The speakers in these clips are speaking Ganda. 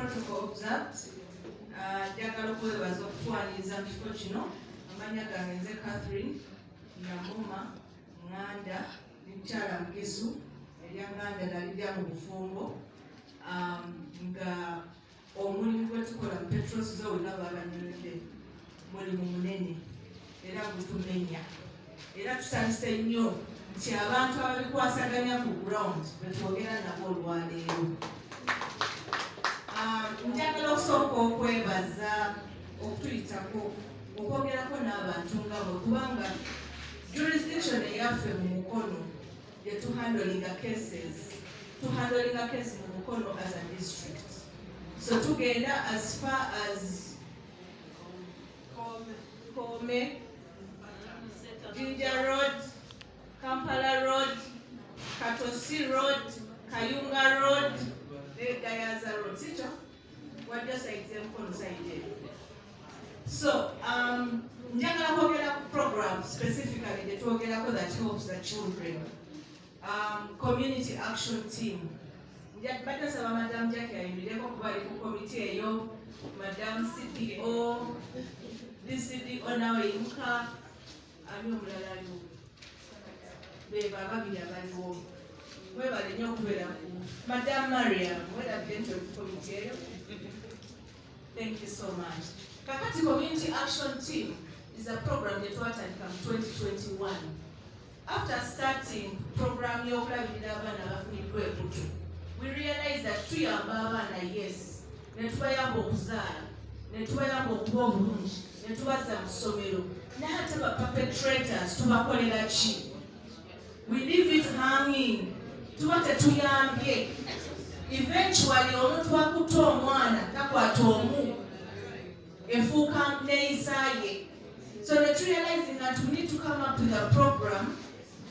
protocol observed. Njagala okwebaza okutwaliriza mu kifo kino. Amanya gange nze Catherine Nyamuma Nganda mukyala Mugesu erya Nganda nalidya mu bufumbo nga omulimu gwe tukola mu Petros zowina babanyumide mulimu munene era gutumenya era tusanyuse nnyo nti abantu ababikwasaganya ku ground betwogera nabo olwaleero. Njagala okusooka okwebaza okutuyitako okwogerako n'abantu nga bwe kubanga jurisdiction eyaffe mu mukono yetuhandlinga cases mu mukono as a district. So tugenda as far as Kome, Jinja Road, Kampala Road, Katosi Road, Kayunga Road, Gayaza Road. Sicho? What just example side. So, njagala kwogera ku program specifically that helps the children. Community action team. Batasaba Madam Jackie ayimirireko kuba ali ku committee eyo, Madam CPO, DCDO nawe yimuka, ani omulala aliwo. Beba babiri abaliwo. Mwebale nnyo okubeera ku. Madam Mariam, welabye nti oli ku committee eyo. Thank you so much. Kakati Community Action Team is a program that was started in 2021. After starting program yokulabirira abaana abafunidwa embuto, we realized that tuyamba abaana yes, netubayamba okuzaala, netubayamba okuba obulungi, netubazza mu ssomero, n'ate ba perpetrators tubakolera ki? We leave it hanging, tuba tetuyambye. Eventually omuntu akutta omwana takwata omu efuuka neeyisaaye. So let's realizing that we need to come up with a program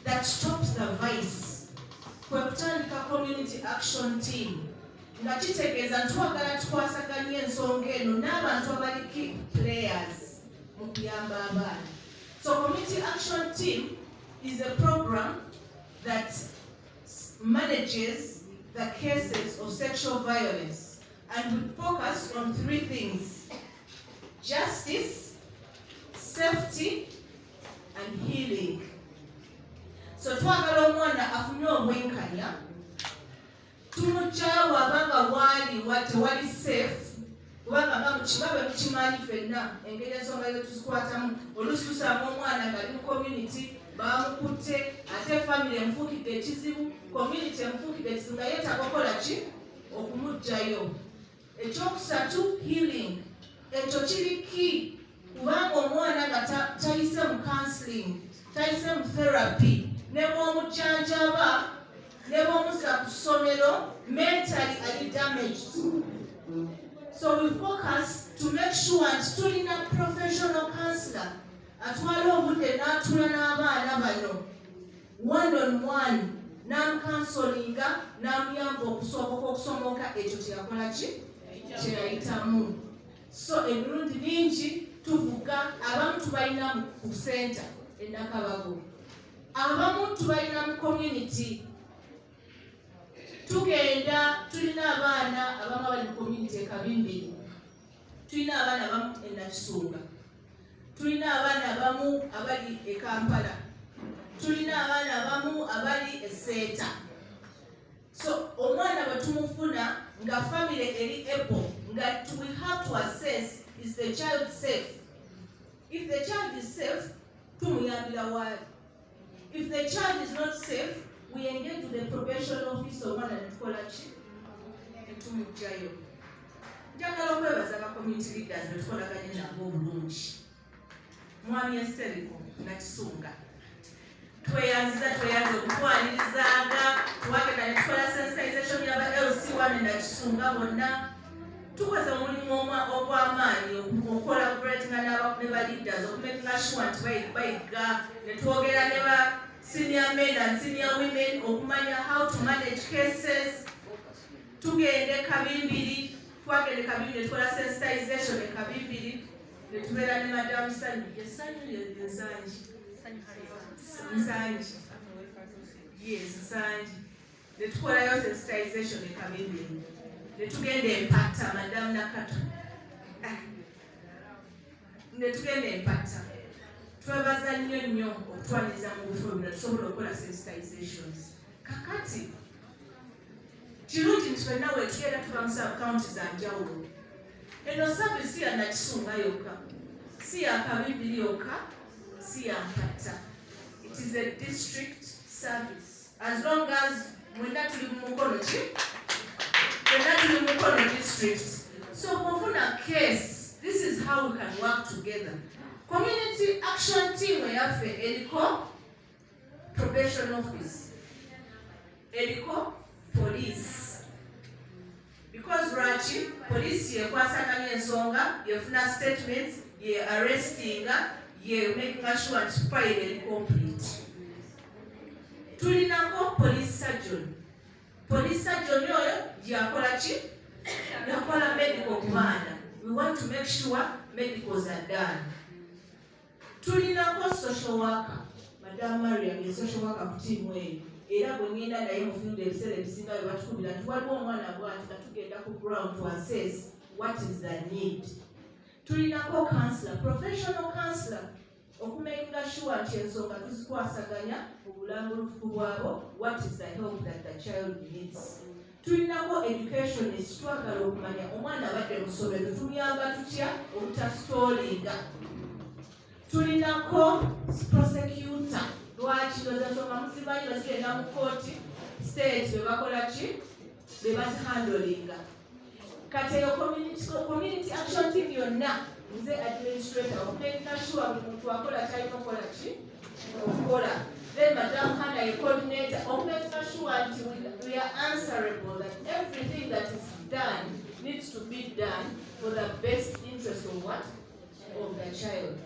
that stops the vice. Kwe kutandika community action team. Nga kitegeeza ntwagala tukwasaganya ensonga eno n'abantu abali key players mu kuyamba abaana. So community action team is a program that manages the cases of sexual violence and we focus on three things: justice, safety, and healing. So twagala omwana afune obwenkanya, tumugyawo abanga wali safe, kubanga nga mukibabe mukimanyi ffenna engeri ensonga ezo tuzikwatamu. Oluusi tusanga omwana ng'ali mu community bamukutte, ate family emufuukidde ekizibu, community emufuukidde ekizibu nga yeetaaga okukola ki? Okumuggyayo. Ekyokusatu, healing. Ekyo kiri ki kubanga omwana nga tayise mu counseling, tayise mu therapy, ne bw'omujjanjaba, ne bw'omuzza ku ssomero, mentally ali damaged. So we focus to make sure nti tulina professional counselor atwala obudde n'atula n'abaana bano one-on-one, n'amukansolinga, n'amuyamba okusomoka ekyo kyeyakola ki? Kyeyayitamu. So emirundi mingi tuvuga, abamu tubalina ku center e Nakabago, abamu tubalina mu community. Tugenda tulina abaana abamu abali mu community e Kabimbiri, tulina abaana abamu e Nakisunga, tulina abaana abamu abali e Kampala, tulina abaana abamu abali e Seeta. So omwana bwe tumufuna nga family eri able, nga we have to assess, is the child safe? If the child is safe, tumuyambira waali. If the child is not safe, we engage with the probation officer omwana netukola ki? Netumugyayo. Njagala okwebaza aba community leaders betukolaganye nabo obulungi. Mwami Esteriko Nakisunga, tweyanze okutwalirizanga, twagenda netukola sensitization y'aba LC1 e Nakisunga bonna. Tukoze omulimu ogw'amaanyi okukolaboratinga ne ba leaders okumakinga sure nti bayiga, netwogera ne ba senior men and senior women okumanya how to manage cases. Tugende Kabimbiri, twagende Kabimbiri netukola sensitization e Kabimbiri, netubeera ne Madam Nsanyi. Netukolayo sensitization e Kabimbiri. netugenda empatta madamu Nakato netugenda empatta twebaza nnyo okutwaniza mu bifo bino tusobola okukola sensitizations kakati kirungi nti fenna wetugenda tuba mu sub-county za njawulo eno service si ya Nakisunga yokka si ya Kabibiri yokka si ya Mpatta. It is a district service as long as mwenna tuli mu mukono ki mwenna tuli mu mukono district. So mufuna case, this is how we can work together. Community action team yaffe eriko probation office eriko police, because lwaki police yekwasaganya ensonga yefuna statements ye arrestinga ye making sure nti file eri complete. Tulinako police surgeon oyo yakola ki yakola medical ku baana. We want to make sure medicals are done. Tulinako social worker Madam Mariam ye social worker ku team eyo era bwe ngenda naye mu field ebiseera ebisinga bwe batukubira nti waliwo omwana bw'ati katugenda ku ground to assess what is the need. Tulinako counselor, professional counselor okumakinga sure nti ensonga tuzikwasaganya obulambulukufu bwabo, what is the help that the child needs. Tulinako educationist twagala okumanya omwana abadde musomero tumuyamba tutya obutasitoolinga. Tulinako prosecutor lwaki nsonga musimanyi bazigenda mu kooti state bebakola ki bebazihandolinga. Kati eyo community action team yonna nze administrator okumakinga sure buli muntu akola kyalina okukola ki okukola. Then Madam Hannah ye coordinator okumakinga sure nti we are answerable that everything that is done needs to be done for the best interest of what? Of the child.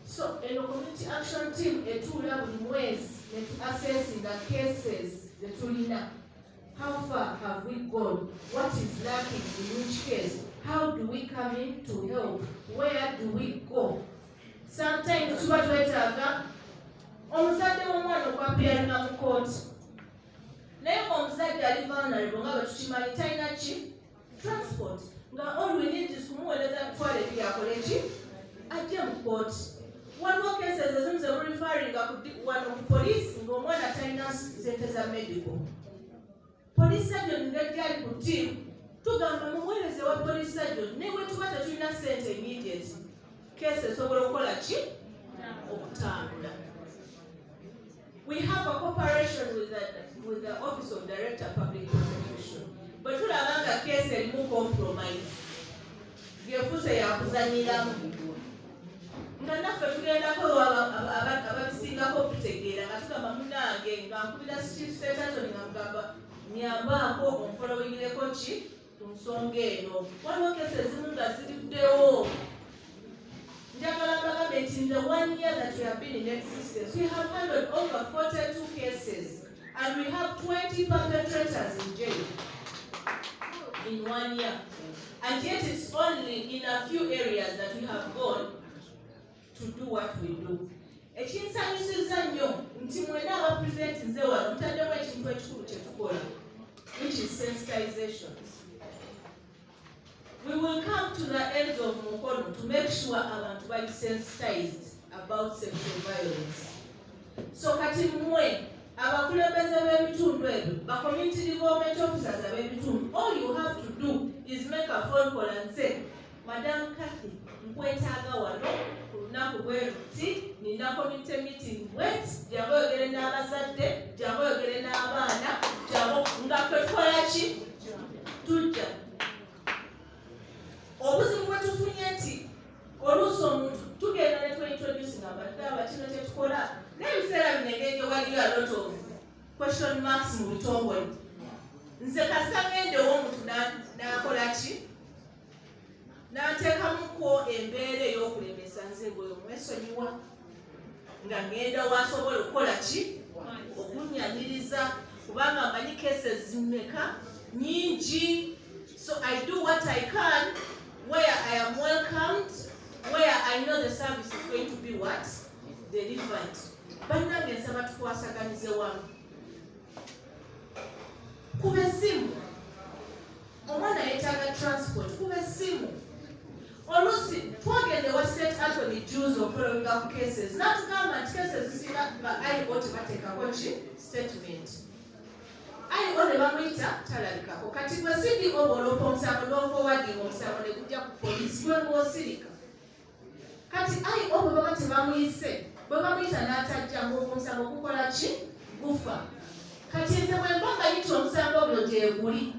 So eno community action team etuula buli mwezi netu-assessing the cases zetulina. How far have we gone? What is lacking in which case? How do we come in to help? Where do we go? Sometimes tuba twetaaga omuzadde w'omwana okwapiyaringa mu kooti naye omuzadde ali vulnerable nga bwe tukimanyi talina ki transport nga all we need is kumuweereza mitwalo ebiri akole ki ajje mu kooti. Waliwo cases ezimu ze mureferringa wano ku police ng'omwana talina ssente za medical. Police surgeon ng'ejjali ku team tugamba mumuweereze wa police surgeon ne bwe tuba tetulina ssente immediate case esobola okukola ki okutambula. We have a cooperation with the Office of Director Public Prosecution. Bwe tulaba nga case erimu compromise yefuuse yakuzanyiramu nga naffe tugendako ababisingako okutegeera nga tugamba munange nga nkubira chief secretary nga mugamba nyambaako onfolowingireko ki ku nsonga eno. Waliwo kesi ezimu nga ziruddewo. Njagala mbagambe nti in the 1 year that we have been in existence we have handled over 42 cases and we have 20 perpetrators in jail in 1 year, and yet it's only in a few areas that we have gone to do what we do. Ekinsanyusiza nnyo nti mwena abapresent nze wano mutaddemu ekintu ekikulu kye tukola, which is sensitizations. We will come to the ends of mukono to make sure abantu bali sensitized about sexual violence. So kati mmwe abakulembeze b'ebitundu ebyo ba community development officers ab'ebitundu, all you have to do is make a phone call and say, Madam Kathy, nkwetaaga wano ku lunaku bwe luti nina community meeting wet jangu oyogere n'abazadde jangu oyogere n'abaana jangu nga ffe tukola ki tujja. Obuzibu bwe tufunye nti oluusi omuntu tugenda ne twintroduce nga batugamba kino kye tukola n'ebiseera bino engeri waliyo a lot of question marks mu bitongole. Nze kasita ngendewo omuntu n'akola ki n'ateekamuko embeera ey'okulemesa nze ng'oyo mwesonyiwa nga ngenda wasobola okukola ki okunyanyiriza kubanga mmanyi cases zimeka nyingi. So I do what I can where I am welcomed, where I know the service is going to be what? Delivered. Bannange nsaba tukwasaganize wamu. Kuba essimu omwana tutuuka ku cases natugamba nti cases zisinga ba IO tebateekako ki statement IO ne bamuyita talabikako kati gwe CDO bw'oloopa omusango n'ofowadinga omusango ne gujja ku poliisi gwe ng'osirika kati IO bwe baba tebamuyise bwe bamuyita n'atajja ng'omusango gukola ki gufa kati nze bwe mba ngayita omusango ogwo gye guli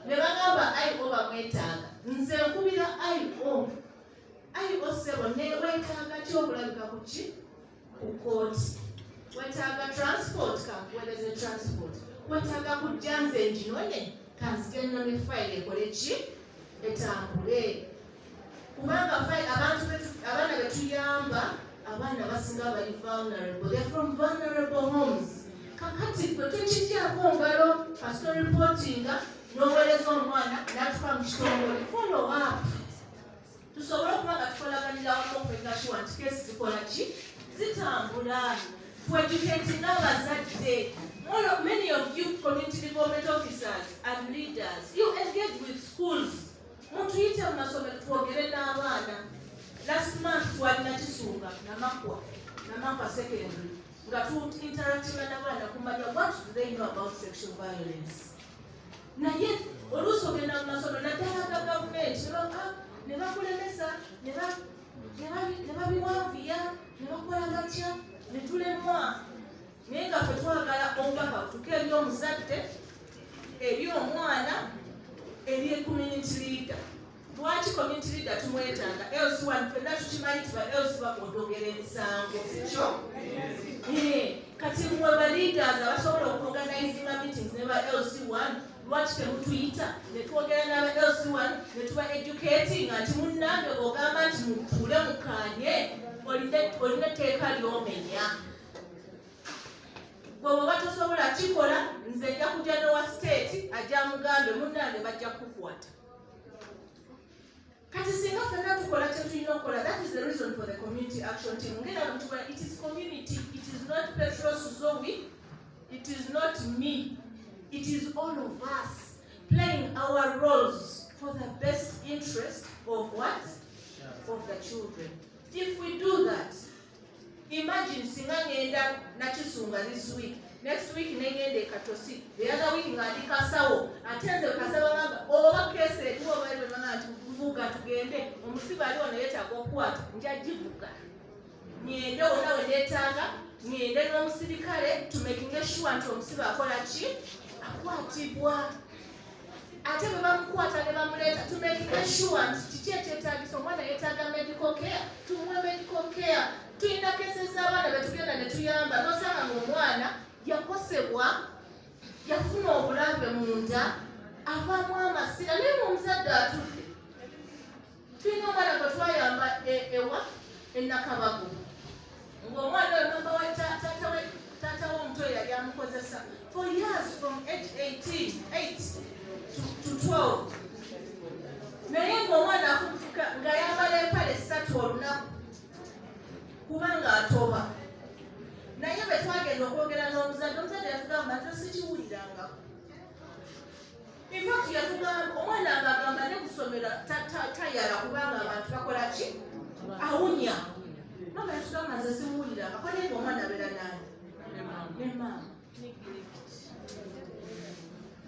ne bagamba IO bamwetaaga nze nkubira IO sebo ne wetaaga ki okulabika ku ki ku kooti wetaaga transport kankuweereze transport wetaaga kujja nze nginone kanzigenda ne fayiro ekole ki etambule kubanga abaana betuyamba abaana basinga bali vulnerable they're from vulnerable homes kakati gwe tekijjako ngalo kasito reportinga n'oweereza omwana n'atuka mu kitongole follow up tusobole okuba nga tukolaganira wamu okwegashwa nti kesi zikola ki zitambula tueducatinga abazadde many of you community development officers and leaders you engage with schools mutuyite mu masomero twogere n'abaana last month twalina kisunga namakwa secondary nga tu-interactinga n'abaana kumanya what do they know about sexual violence naye oluusi ogenda mu masomero naddala ga gavumenti ne bakulemesa ne babiwanviya ne bakola batya ne tulemwa naye nga ffe twagala obubaka butuke eri omuzadde eri omwana eri community leader lwaki community leader tumwetanga LC1 fenna tukimanyi tiba LC bakodogera emisango sikyo kati mwe ba leaders abasobola okuorganizinga meetings ne ba LC1 lwaki temutuyita ne twogera n'aba LC1 ne tuba educating nti munnange ogamba nti mutuule mukanye olina etteeka ly'omenya bw'oba tosobola kikola nze nja kujja n'owa state ajja mugambe munnange bajja kukukwata kati singa ffenna tukola kyetulina okukola that is the reason for the community action team ngera ntuba it is community it is not Petros Zoe it is not me it is all of us playing our roles for the best interest of what of the children if we do that imagine singa ngenda nakisunga this week next week nengende Katosi the other week ngandi Kasawo atenze Kasawo ngamba oba kese etuwa bali bana tuvuga tugende omusiba aliwo nayetaaga okukwata njagivuga ngende ona wenetaaga ngende n'omusirikale to making sure nti omusiba akola ki akwatibwa ate bwe bamukwata ne bamuleeta to making sure nti kiki ekyetaagisa omwana yeetaaga medical care tumuwe medical care tuyina kesesa abaana betugenda ne tuyamba nosanga ng'omwana yakosebwa yafuna obulambe munda avaamu amasira naye ng'omuzadde atudde tuyina omwana gwe twayamba ewa ennakabago ng'omwana oyo mamba we taata w'omuto yali amukozesa for years from age 8 to 12 naye ng'omwana afubutuka ng'ayambala empale 3 olunaku kubanga atoba naye bwe twagenda okwogera n'omuzadde yatugamba nze sikiwulirangako infact yatugamba omwana ng'agamba ne kusomera tayala kubanga abantu bakola ki awunya mama yatugamba nze simuwulirangako naye ng'omwana abeera nani ne maama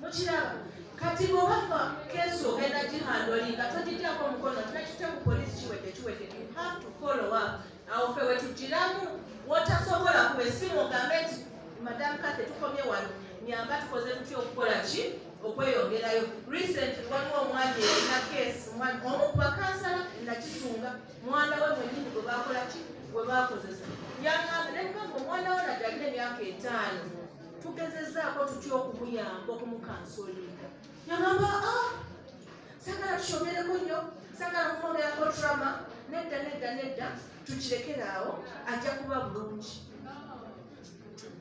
mukiraba kati bw'obava keesi ogenda gihandolinga togijjako omukono tunakite ku poliisi kiwedde you have to follow up awo ffe wetugiramu wotasobola ku essimu ogambe nti madamu kate tukomye wano nyamba tukoze tutya okukola ki okweyongerayo recently waliwo omwana eyalina keesi omu ku bakansala nakisunga mwana we mwenyini gwe bakola ki gwe bakozesa yangamba nemugamba omwana we najalina emyaka 5 tugezezaako tutya okumuyamba okumukansolinga yagamba sagala tushomereko nnyo sagala kumwogerako trama nedda tukirekeraawo ajja kuba bulungi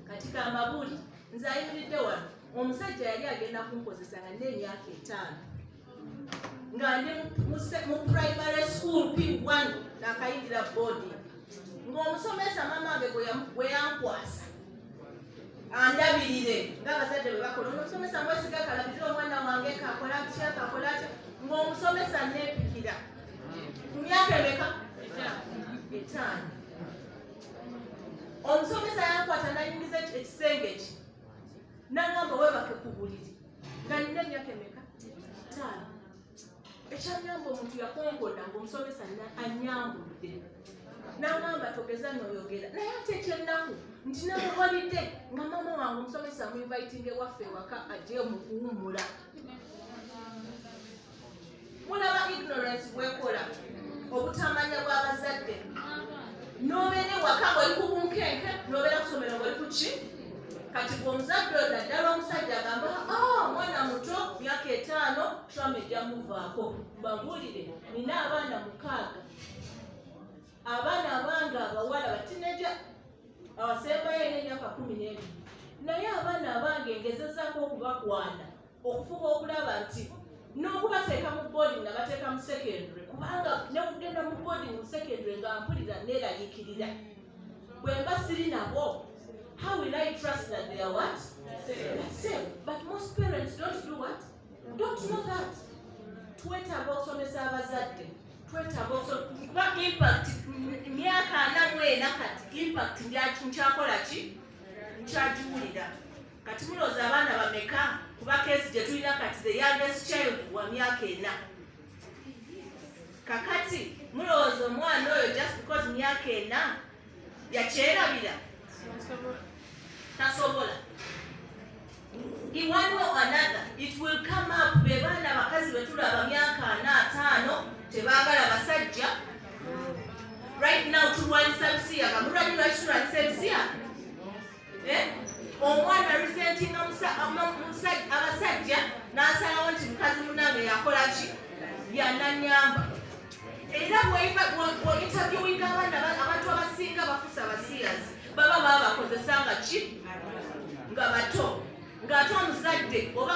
kati kamabuli nze ayimiridde wano omusajja yali agenda kunkozesa nga nina emyaka 5 nga ndi mu primary school P1 nakayingira boarding ng'omusomesa mamange gwe yankwasa andabirire ng'abazadde bwe bakola omusomesa mwesiga kalabirira omwana wange kakola atya ng'omusomesa neepikira ku myaka emeka 5 omusomesa yankwata nayingiza ekisenge ki nagamba webake ku buliri nga nina emyaka emeka 5 ekyanyamba omuntu yakonkoda ngaomusomesa anyambudde nagamba togeza noyogera naye ate ekyennaku nti nawe walidde nga mama wange omusomesa muinviting ewaffe ewaka ajje mu kuwummula. Mulaba ignorance bwekola obutamanya bw'abazadde nobeera ewaka ngaoli ku bunkenke nobeera kusomera ngaoli ku ki kati omuzadde oyo naddala omusajja agamba omwana muto myaka 5 trauma ejja muvaako mbabuulire nina abaana 6 abaana abange abawala batineja awasembayo ina emyaka 12 naye abaana abange ngezezaako okubakwana okufuba okulaba nti n'okubateeka mu boarding nabateeka mu secondary kubanga nekugenda mu boarding mu secondary nga mpulira neeraliikirira bwe mba siri nabo. How will I trust that they are what? Safe. But most parents don't do what? Don't know that. Twetaaga okusomesa abazadde. Twetaaga kuba impact myaka 4 kati impact nkyakola ki? Nkyagiwulira. Kati mulooza abaana bameka kuba keesi gye tulina kati the youngest child wa myaka 4. Kakati mulooza omwana oyo just because myaka 4 yakyerabira tasobola. In one way or another it will come up bebaana bakazi betulaba myaka 4 5 tebaagala basajja. Right now tulwanyisa bisiyaga mulwanyi lwaki tulwanyisa ebisiyaga omwana resentinga abasajja n'asalawo nti mukazi munange yakola ki yananyamba. Era bw'interviewinga abantu abasinga bafusa abasiyazi baba bakozesanga ki nga bato ng'ate omuzadde oba